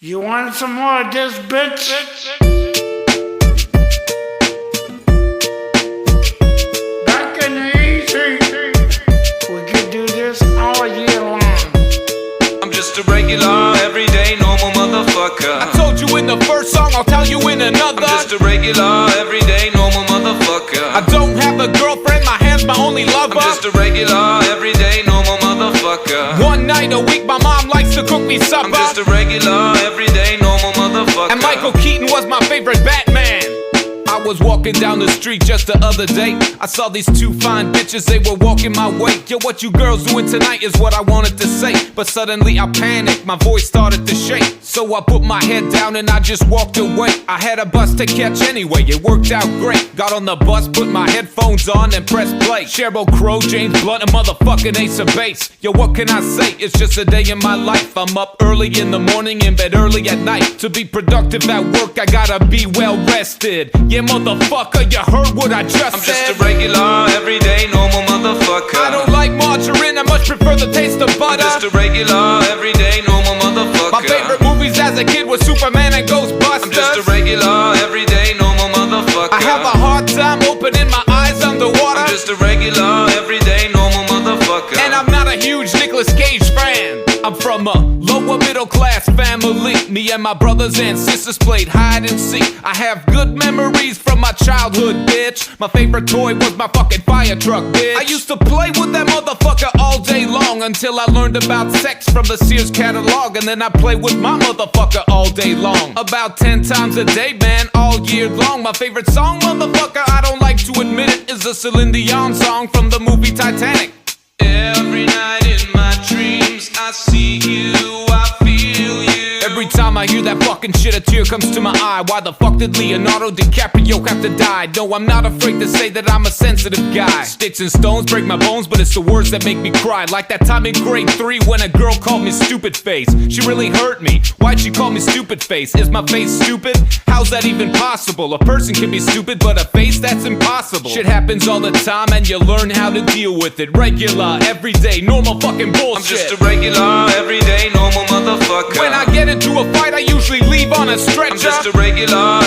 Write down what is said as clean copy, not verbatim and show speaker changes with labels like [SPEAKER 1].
[SPEAKER 1] You want some more of this, bitch? Back in the easy, we could do this all year long.
[SPEAKER 2] I'm just a regular, everyday, normal motherfucker.
[SPEAKER 3] I told you in the first song, I'll tell you in another.
[SPEAKER 2] I'm just a regular, everyday, normal motherfucker.
[SPEAKER 3] I don't have a girlfriend, my hand's my only lover.
[SPEAKER 2] I'm just a regular, everyday, normal motherfucker.
[SPEAKER 3] One night a week, my mom likes to cook me supper.
[SPEAKER 2] I'm just a regular, everyday, normal motherfucker.
[SPEAKER 3] And Michael Keaton was my favorite Batman. I was walking down the street just the other day. I saw these two fine bitches, they were walking my way. Yo, what you girls doing tonight is what I wanted to say. But suddenly I panicked, my voice started to shake. So I put my head down and I just walked away. I had a bus to catch anyway, it worked out great. Got on the bus, put my headphones on and pressed play. Sheryl Crow, James Blunt, a motherfucking Ace of Base. Yo, what can I say? It's just a day in my life. I'm up early in the morning, in bed early at night. To be productive at work, I gotta be well rested. Yeah, motherfucker, you heard what I just
[SPEAKER 2] I'm
[SPEAKER 3] said.
[SPEAKER 2] just a regular, everyday, normal motherfucker.
[SPEAKER 3] I don't like margarine, I much prefer the taste of butter.
[SPEAKER 2] I'm just a regular, everyday, normal motherfucker.
[SPEAKER 3] My favorite movies as a kid was Superman and Ghostbusters.
[SPEAKER 2] I'm just a regular, everyday, normal motherfucker.
[SPEAKER 3] I have a hard time opening my eyes underwater.
[SPEAKER 2] I'm just a regular, everyday, normal motherfucker.
[SPEAKER 3] And I'm not a huge Nicolas Cage fan. I'm from a lower middle class family. Me and my brothers and sisters played hide and seek. I have good memories from my childhood, bitch. My favorite toy was my fucking fire truck, bitch. I used to play with that motherfucker all day long until I learned about sex from the Sears catalog. And then I played with my motherfucker all day long. About 10 times a day, man, all year long. My favorite song, motherfucker, I don't like to admit it, is a Celine Dion song from the movie Titanic.
[SPEAKER 2] Every night in my dreams, I see you, I feel you.
[SPEAKER 3] Every time I hear that fucking shit, a tear comes to my eye. Why the fuck did Leonardo DiCaprio have to die? No, I'm not afraid to say that I'm a sensitive guy. Sticks and stones break my bones, but it's the words that make me cry. Like that time in grade 3 when a girl called me stupid face. She really hurt me. Why'd she call me stupid face? Is my face stupid? How's that even possible? A person can be stupid, but a face, that's impossible. Shit happens all the time and you learn how to deal with it. Regular, everyday, normal fucking bullshit.
[SPEAKER 2] I'm just a regular, everyday, normal motherfucker.
[SPEAKER 3] When I get into a fight, I usually leave on a stretcher.
[SPEAKER 2] I'm just a regular,